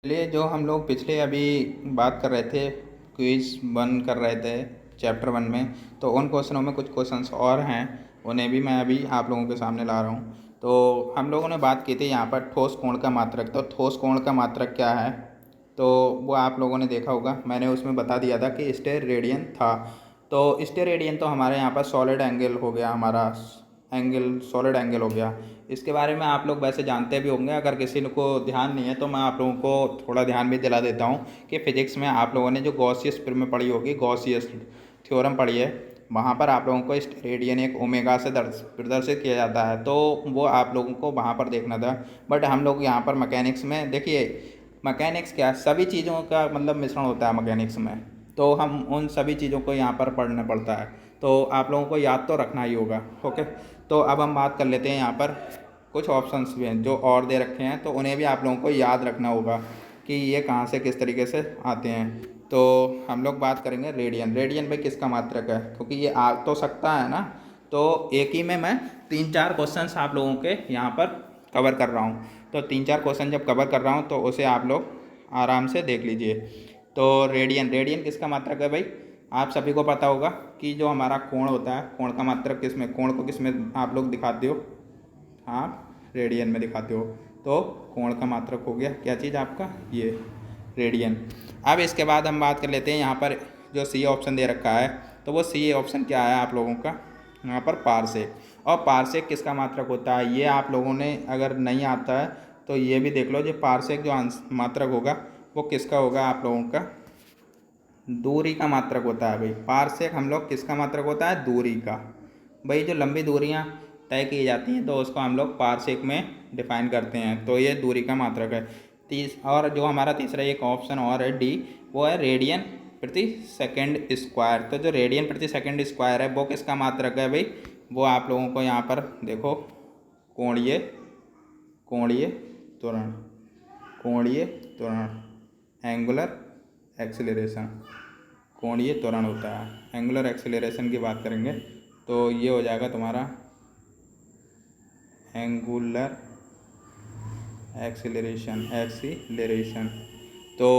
चलिए, जो हम लोग पिछले अभी बात कर रहे थे, क्विज वन कर रहे थे चैप्टर वन में, तो उन क्वेश्चनों में कुछ क्वेश्चंस और हैं, उन्हें भी मैं अभी आप लोगों के सामने ला रहा हूँ। तो हम लोगों ने बात की थी यहाँ पर ठोस कोण का मात्रक। तो ठोस कोण का मात्रक क्या है, तो वो आप लोगों ने देखा होगा, मैंने उसमें बता दिया था कि स्टेरेडियन था। तो स्टेरेडियन तो हमारे यहाँ पर सॉलिड एंगल हो गया, हमारा एंगल सॉलिड एंगल हो गया। इसके बारे में आप लोग वैसे जानते भी होंगे, अगर किसी को ध्यान नहीं है तो मैं आप लोगों को थोड़ा ध्यान भी दिला देता हूँ कि फिजिक्स में आप लोगों ने जो गॉसियस में पढ़ी होगी, गॉसियस थ्योरम पढ़ी है, वहाँ पर आप लोगों को स्टेरेडियन एक ओमेगा से प्रदर्शित किया जाता है, तो वो आप लोगों को वहाँ पर देखना था। बट हम लोग यहाँ पर मैकेनिक्स में देखिए, मैकेनिक्स क्या, सभी चीज़ों का मतलब मिश्रण होता है मैकेनिक्स में, तो हम उन सभी चीज़ों को यहाँ पर पढ़ना पड़ता है, तो आप लोगों को याद तो रखना ही होगा। ओके, तो अब हम बात कर लेते हैं यहाँ पर कुछ ऑप्शंस भी हैं जो और दे रखे हैं, तो उन्हें भी आप लोगों को याद रखना होगा कि ये कहाँ से किस तरीके से आते हैं। तो हम लोग बात करेंगे रेडियन। रेडियन भाई किसका मात्रक है, क्योंकि ये आ तो सकता है ना, तो एक ही में मैं 3-4 क्वेश्चंस आप लोगों के यहाँ पर कवर कर रहा हूँ। तो 3-4 क्वेश्चन जब कवर कर रहा हूँ तो उसे आप लोग आराम से देख लीजिए। तो रेडियन, रेडियन किसका मात्रक है भाई, आप सभी को पता होगा कि जो हमारा कोण होता है, कोण का मात्रक किस में, कोण को किस में आप लोग दिखाते हो, आप रेडियन में दिखाते हो। तो कोण का मात्रक हो गया क्या चीज़ आपका, ये रेडियन। अब इसके बाद हम बात कर लेते हैं यहाँ पर जो सी ऑप्शन दे रखा है, तो वो सी ऑप्शन क्या है आप लोगों का, यहाँ पर पारसेक। और पारसेक किसका मात्रक होता है, ये आप लोगों ने अगर नहीं आता है तो ये भी देख लो, जो पारसेक जो मात्रक होगा वो किसका होगा, आप लोगों का दूरी का मात्रक होता है भाई। पारसेक हम लोग किसका मात्रक होता है, दूरी का। भाई जो लंबी दूरियां तय की जाती हैं तो उसको हम लोग पारसेक में डिफाइन करते हैं, तो ये दूरी का मात्रक है। और जो हमारा तीसरा एक ऑप्शन और है डी, वो है रेडियन प्रति सेकंड स्क्वायर। तो जो रेडियन प्रति सेकंड स्क्वायर है वो किसका मात्रक है भाई, वो आप लोगों को यहाँ पर देखो, कोणीय कोणीय त्वरण, कोणीय त्वरण, एंगुलर एक्सीलरेशन, कोणीय त्वरण होता है। एंगुलर एक्सीलरेशन की बात करेंगे तो ये हो जाएगा तुम्हारा एंगुलर एक्सीलरेशन। तो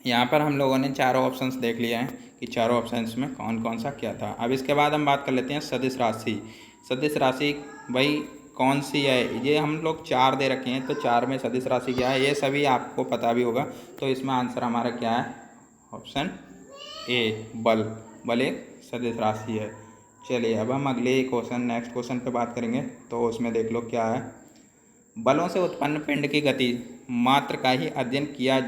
यहाँ पर हम लोगों ने चारों ऑप्शंस देख लिए हैं कि चारों ऑप्शंस में कौन कौन सा क्या था। अब इसके बाद हम बात कर लेते हैं सदिश राशि। सदिश राशि भाई कौन सी है, ये हम लोग 4 दे रखे हैं, तो 4 में सदिश राशि क्या है ये सभी आपको पता भी होगा। तो इसमें आंसर हमारा क्या है, ऑप्शन ए बल। बल एक सदिश राशि है। चलिए अब हम अगले क्वेश्चन, नेक्स्ट क्वेश्चन पे बात करेंगे, तो उसमें देख लो क्या है। बलों से उत्पन्न पिंड की गति मात्र का ही अध्ययन किया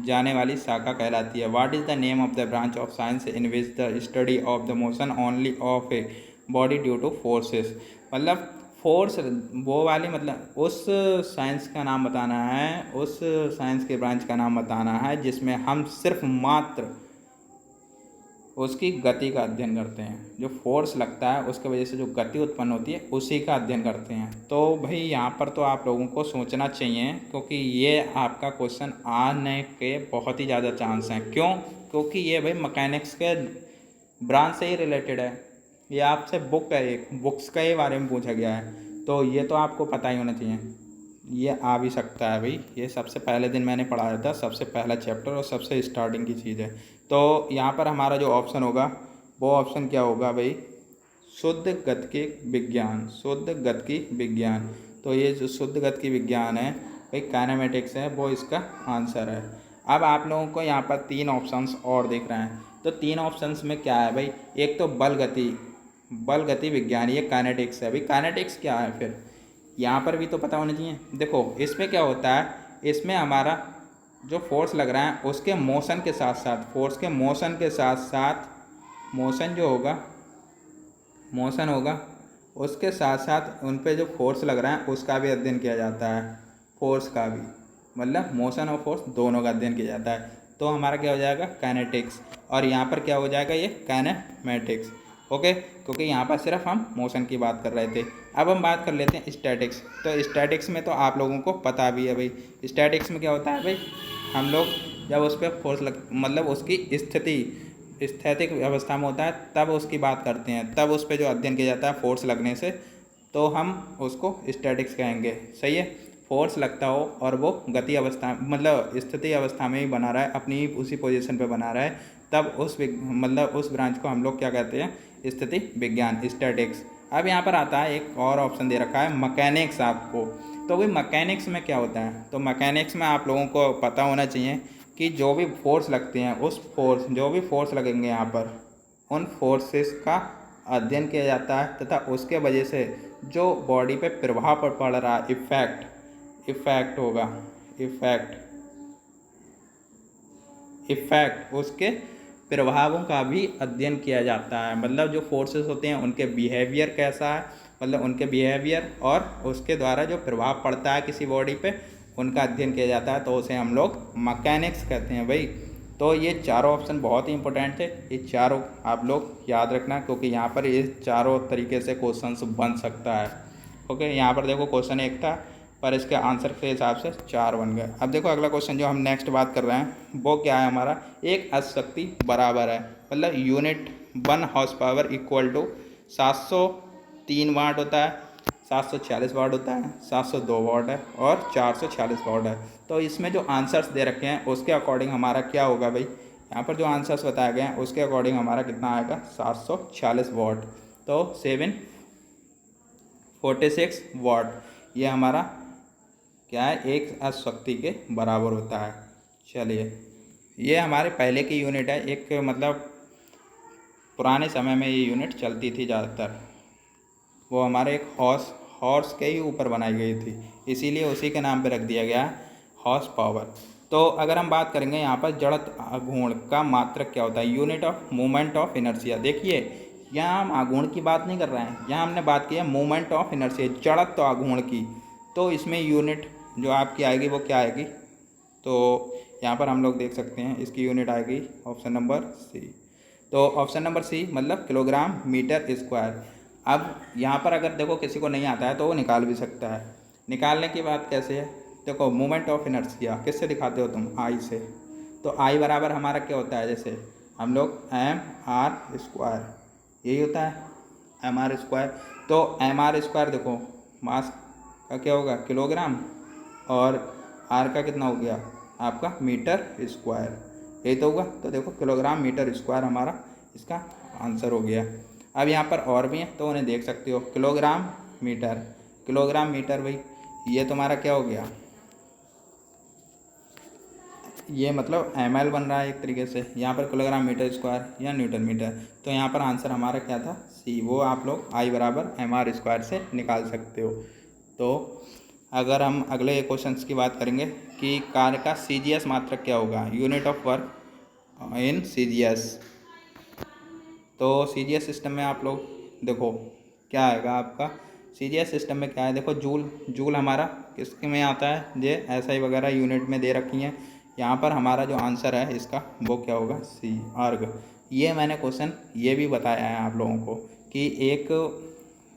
जाने वाली शाखा कहलाती है। What is the name of the branch of science in which the study of the motion only of a body due two forces. मतलब फोर्स वो वाली, मतलब उस साइंस का नाम बताना है, उस साइंस के ब्रांच का नाम बताना है जिसमें हम सिर्फ मात्र उसकी गति का अध्ययन करते हैं। जो फोर्स लगता है उसके वजह से जो गति उत्पन्न होती है उसी का अध्ययन करते हैं। तो भाई यहाँ पर तो आप लोगों को सोचना चाहिए, क्योंकि ये आपका क्वेश्चन आने के बहुत ही ज़्यादा चांस हैं। क्यों, क्योंकि ये भाई मैकेनिक्स के ब्रांच से ही रिलेटेड है। ये आपसे बुक है, एक बुक्स के बारे में पूछा गया है, तो ये तो आपको पता ही होना चाहिए। ये आ भी सकता है भाई, ये सबसे पहले दिन मैंने पढ़ाया था, सबसे पहला चैप्टर और सबसे स्टार्टिंग की चीज़ है। तो यहाँ पर हमारा जो ऑप्शन होगा वो ऑप्शन क्या होगा भाई, शुद्ध गतिकी विज्ञान, शुद्ध गतिकी विज्ञान। तो ये जो शुद्ध गतिकी विज्ञान है भाई, काइनेमेटिक्स है, वो इसका आंसर है। अब आप लोगों को यहाँ पर 3 ऑप्शंस और दिख रहे हैं, तो 3 ऑप्शंस में क्या है भाई, एक तो बल गति विज्ञान, ये काइनेटिक्स है भाई। काइनेटिक्स क्या है फिर, यहाँ पर भी तो पता होना चाहिए। देखो इसमें क्या होता है, इसमें हमारा जो फोर्स लग रहा है उसके मोशन के साथ साथ, फोर्स के मोशन के साथ साथ, मोशन जो होगा, मोशन होगा उसके साथ साथ उन पे जो फोर्स लग रहा है उसका भी अध्ययन किया जाता है। फोर्स का भी, मतलब मोशन और फोर्स दोनों का अध्ययन किया जाता है। तो हमारा क्या हो जाएगा, काइनेटिक्स। और यहाँ पर क्या हो जाएगा, ये काइनेमेटिक्स। ओके, क्योंकि यहाँ पर सिर्फ हम मोशन की बात कर रहे थे। अब हम बात कर लेते हैं स्टैटिक्स। तो स्टैटिक्स में तो आप लोगों को पता भी है भाई, स्टैटिक्स में क्या होता है भाई, हम लोग जब उस पर फोर्स मतलब उसकी स्थैतिक अवस्था में होता है तब उसकी बात करते हैं, तब उस पर जो अध्ययन किया जाता है फोर्स लगने से, तो हम उसको स्टैटिक्स कहेंगे। सही है। फोर्स लगता हो और वो गति अवस्था मतलब स्थिति अवस्था में ही बना रहा है, अपनी उसी पोजीशन पे बना रहा है, तब मतलब उस ब्रांच को हम लोग क्या कहते हैं, स्थिति विज्ञान, स्टैटिक्स। अब यहाँ पर आता है एक और ऑप्शन दे रखा है मैकेनिक्स आपको। तो भाई मैकेनिक्स में क्या होता है, तो मैकेनिक्स में आप लोगों को पता होना चाहिए कि जो भी फोर्स लगते हैं जो भी फोर्स लगेंगे यहाँ पर, उन फोर्सेस का अध्ययन किया जाता है तथा उसके वजह से जो बॉडी पे प्रभाव पड़ रहा है, इफेक्ट होगा, इफेक्ट उसके प्रभावों का भी अध्ययन किया जाता है। मतलब जो फोर्सेस होते हैं उनके बिहेवियर कैसा है, मतलब उनके बिहेवियर और उसके द्वारा जो प्रभाव पड़ता है किसी बॉडी पे, उनका अध्ययन किया जाता है, तो उसे हम लोग मैकेनिक्स कहते हैं भाई। तो ये चारों ऑप्शन बहुत ही इंपॉर्टेंट थे, ये चारों आप लोग याद रखना, क्योंकि यहाँ पर ये चारों तरीके से क्वेश्चंस बन सकता है। ओके, यहाँ पर देखो क्वेश्चन एक था पर इसके आंसर के हिसाब से 4 बन गए। अब देखो अगला क्वेश्चन जो हम नेक्स्ट बात कर रहे हैं वो क्या है हमारा, एक अशक्ति बराबर है, मतलब unit 1 horse power equal to 703 watt होता है, 746 वाट होता है, 702 वाट है और 446 वाट है। तो इसमें जो आंसर्स दे रखे हैं उसके अकॉर्डिंग हमारा क्या होगा भाई, यहाँ पर जो आंसर्स बताए गए हैं उसके अकॉर्डिंग हमारा कितना आएगा, 746 वाट। तो 746 वाट ये हमारा क्या है, एक अशक्ति के बराबर होता है। चलिए, ये हमारे पहले की यूनिट है, एक मतलब पुराने समय में ये यूनिट चलती थी ज़्यादातर, वो हमारे एक हॉर्स के ही ऊपर बनाई गई थी, इसीलिए उसी के नाम पे रख दिया गया हॉर्स पावर। तो अगर हम बात करेंगे यहाँ पर जड़त्व आघूर्ण का मात्रक क्या होता है, unit of movement of inertia. देखिए यहाँ हम आघूर्ण की बात नहीं कर रहे हैं, यहाँ हमने बात की है मूवमेंट ऑफ इनर्शिया, जड़त्व आघूर्ण की। तो इसमें यूनिट जो आपकी आएगी वो क्या आएगी, तो यहाँ पर हम लोग देख सकते हैं इसकी यूनिट आएगी ऑप्शन नंबर सी। तो ऑप्शन नंबर सी मतलब किलोग्राम मीटर स्क्वायर। अब यहाँ पर अगर देखो किसी को नहीं आता है तो वो निकाल भी सकता है। निकालने की बात कैसे है, देखो मोमेंट ऑफ इनर्शिया किससे दिखाते हो तुम, आई से। तो आई बराबर हमारा क्या होता है, जैसे हम लोग एम आर स्क्वायर, यही होता है एम आर स्क्वायर। तो एम आर स्क्वायर देखो मास का क्या होगा किलोग्राम, और आर का कितना हो गया आपका मीटर स्क्वायर, यही तो होगा। तो देखो किलोग्राम मीटर स्क्वायर हमारा इसका आंसर हो गया। अब यहाँ पर और भी हैं तो उन्हें देख सकते हो, किलोग्राम मीटर भाई ये तुम्हारा क्या हो गया, ये मतलब ml बन रहा है एक तरीके से, यहाँ पर किलोग्राम मीटर स्क्वायर या न्यूटन मीटर। तो यहाँ पर आंसर हमारा क्या था, सी, वो आप लोग आई बराबर एम आर स्क्वायर से निकाल सकते हो। तो अगर हम अगले क्वेश्चंस की बात करेंगे कि कार्य का CGS मात्रक क्या होगा, unit of work in CGS। तो CGS सिस्टम में आप लोग देखो क्या आएगा आपका, CGS सिस्टम में क्या है, देखो जूल हमारा किसके में आता है, ये SI वगैरह यूनिट में दे रखी हैं। यहाँ पर हमारा जो आंसर है इसका वो क्या होगा, सी, अर्ग। ये मैंने क्वेश्चन ये भी बताया है आप लोगों को कि एक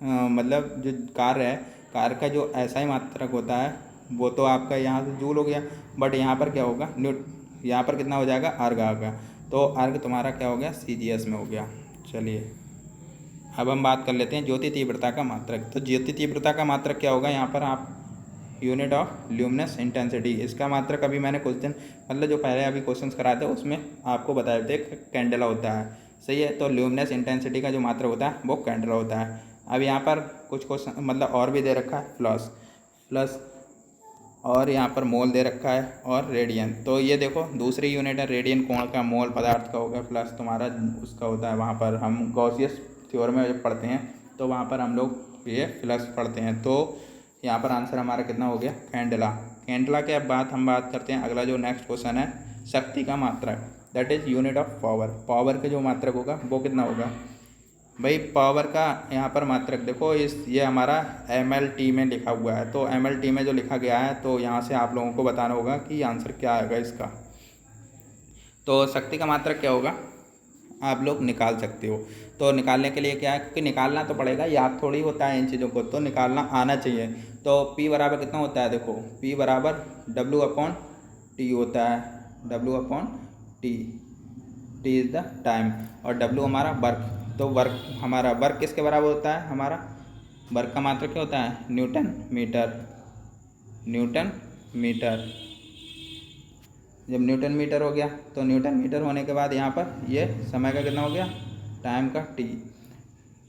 मतलब जो कार्य है, कार्य का जो SI मात्रक होता है वो तो आपका यहाँ से जूल हो गया, बट यहाँ पर क्या होगा यहाँ पर कितना हो जाएगा, अर्ग आ गया। तो अर्ग तुम्हारा क्या हो गया, CGS में हो गया। चलिए अब हम बात कर लेते हैं ज्योति तीव्रता का मात्रक। तो ज्योति तीव्रता का मात्रक क्या होगा, यहाँ पर आप यूनिट ऑफ ल्यूमिनस इंटेंसिटी, इसका मात्रक अभी मैंने कुछ दिन मतलब जो पहले अभी क्वेश्चंस कराए थे उसमें आपको बताए थे कैंडेला होता है, सही है। तो ल्यूमिनस इंटेंसिटी का जो मात्रक होता है वो कैंडेला होता है। अब यहाँ पर कुछ क्वेश्चन मतलब और भी दे रखा है, प्लस और यहाँ पर मोल दे रखा है और रेडियन। तो ये देखो दूसरी यूनिट है, रेडियन कोण का, मोल पदार्थ का होगा, प्लस तुम्हारा उसका होता है, वहाँ पर हम गॉसियस थ्योरम में जब पढ़ते हैं तो वहाँ पर हम लोग ये प्लस पढ़ते हैं। तो यहाँ पर आंसर हमारा कितना हो गया, कैंडेला के बाद हम बात करते हैं अगला जो नेक्स्ट क्वेश्चन है, शक्ति का मात्रक, that is unit of power के जो मात्रक होगा वो कितना होगा भाई। पावर का यहाँ पर मात्रक देखो ये हमारा MLT में लिखा हुआ है। तो MLT में जो लिखा गया है तो यहाँ से आप लोगों को बताना होगा कि आंसर क्या आएगा इसका। तो शक्ति का मात्रक क्या होगा आप लोग निकाल सकते हो। तो निकालने के लिए क्या है, क्योंकि निकालना तो पड़ेगा, याद थोड़ी होता है इन चीज़ों को, तो निकालना आना चाहिए। तो P बराबर कितना होता है, देखो P बराबर W/T होता है, W/T, T is the time, और W हमारा वर्क। तो वर्क किसके बराबर होता है, हमारा वर्क का मात्रक क्या होता है, न्यूटन मीटर। Newton metre. जब न्यूटन मीटर हो गया तो न्यूटन मीटर होने के बाद यहाँ पर ये समय का कितना हो गया, टाइम का टी।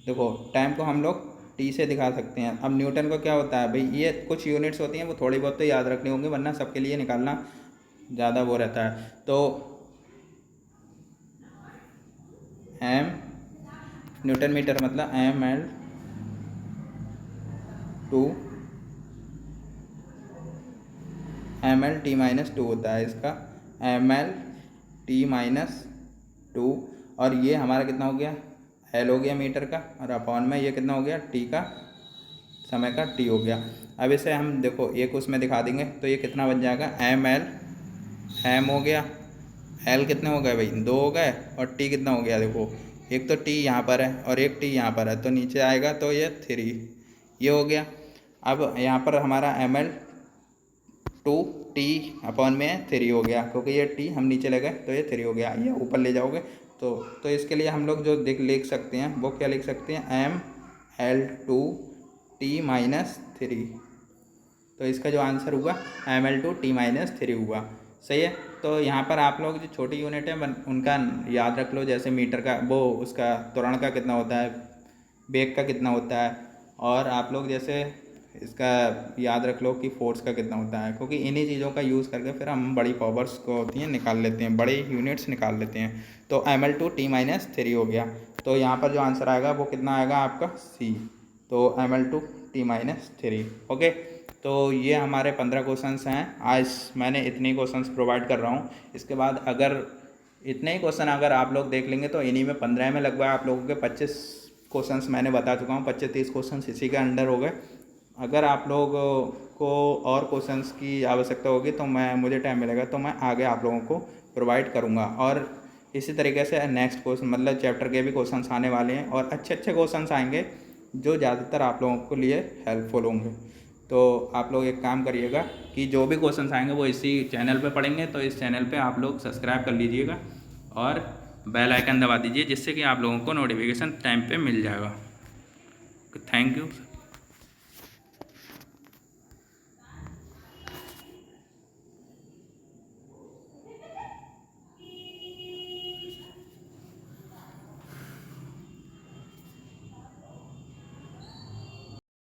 देखो टाइम को हम लोग टी से दिखा सकते हैं। अब न्यूटन को क्या होता है भाई, ये कुछ यूनिट्स होती हैं वो थोड़ी बहुत तो याद रखनी होंगी, वरना सबके लिए निकालना ज़्यादा वो रहता है। तो एम न्यूटन मीटर मतलब ml t-2 होता है इसका, ml t-2। और ये हमारा कितना हो गया, L हो गया मीटर का, और अपॉन में ये कितना हो गया, T का समय का T हो गया। अब इसे हम देखो एक उसमें दिखा देंगे तो ये कितना बन जाएगा, m हो गया, L कितने हो गए भाई, 2 हो गए, और T कितना हो गया, देखो एक तो T यहाँ पर है और एक T यहाँ पर है, तो नीचे आएगा तो ये 3 ये हो गया। अब यहाँ पर हमारा ml/T अपॉन में 3 हो गया, क्योंकि ये T हम नीचे ले गए तो ये 3 हो गया, ये ऊपर ले जाओगे तो इसके लिए हम लोग जो लिख सकते हैं वो क्या लिख सकते हैं, ml/T-3। तो इसका जो आंसर हुआ ml/T-3 हुआ। सही है। तो यहाँ पर आप लोग जो छोटी यूनिट है उनका याद रख लो, जैसे मीटर का वो उसका त्वरण का कितना होता है, वेग का कितना होता है, और आप लोग जैसे इसका याद रख लो कि फोर्स का कितना होता है, क्योंकि इन्हीं चीज़ों का यूज़ करके फिर हम बड़ी पावर्स को होती हैं निकाल लेते हैं, बड़े यूनिट्स निकाल लेते हैं। तो ml/T-3 हो गया। तो यहाँ पर जो आंसर आएगा वो कितना आएगा आपका C। तो ml/T-3। ओके। तो ये हमारे 15 क्वेश्चंस हैं। आज मैंने इतने ही क्वेश्चंस प्रोवाइड कर रहा हूँ। इसके बाद अगर इतने ही क्वेश्चन अगर आप लोग देख लेंगे तो इन्हीं में 15 में लगभग आप लोगों के 25 क्वेश्चंस मैंने बता चुका हूँ, 25-30 क्वेश्चंस इसी के अंडर हो गए। अगर आप लोग को और क्वेश्चंस की आवश्यकता होगी तो मुझे टाइम मिलेगा तो मैं आगे आप लोगों को प्रोवाइड करूँगा। और इसी तरीके से नेक्स्ट क्वेश्चन मतलब चैप्टर के भी क्वेश्चंस आने वाले हैं, और अच्छे अच्छे क्वेश्चंस आएंगे जो ज़्यादातर आप लोगों के लिए हेल्पफुल होंगे। तो आप लोग एक काम करिएगा कि जो भी क्वेश्चंस आएंगे वो इसी चैनल पे पढ़ेंगे, तो इस चैनल पे आप लोग सब्सक्राइब कर लीजिएगा और बेल आइकन दबा दीजिए, जिससे कि आप लोगों को नोटिफिकेशन टाइम पे मिल जाएगा। Thank you.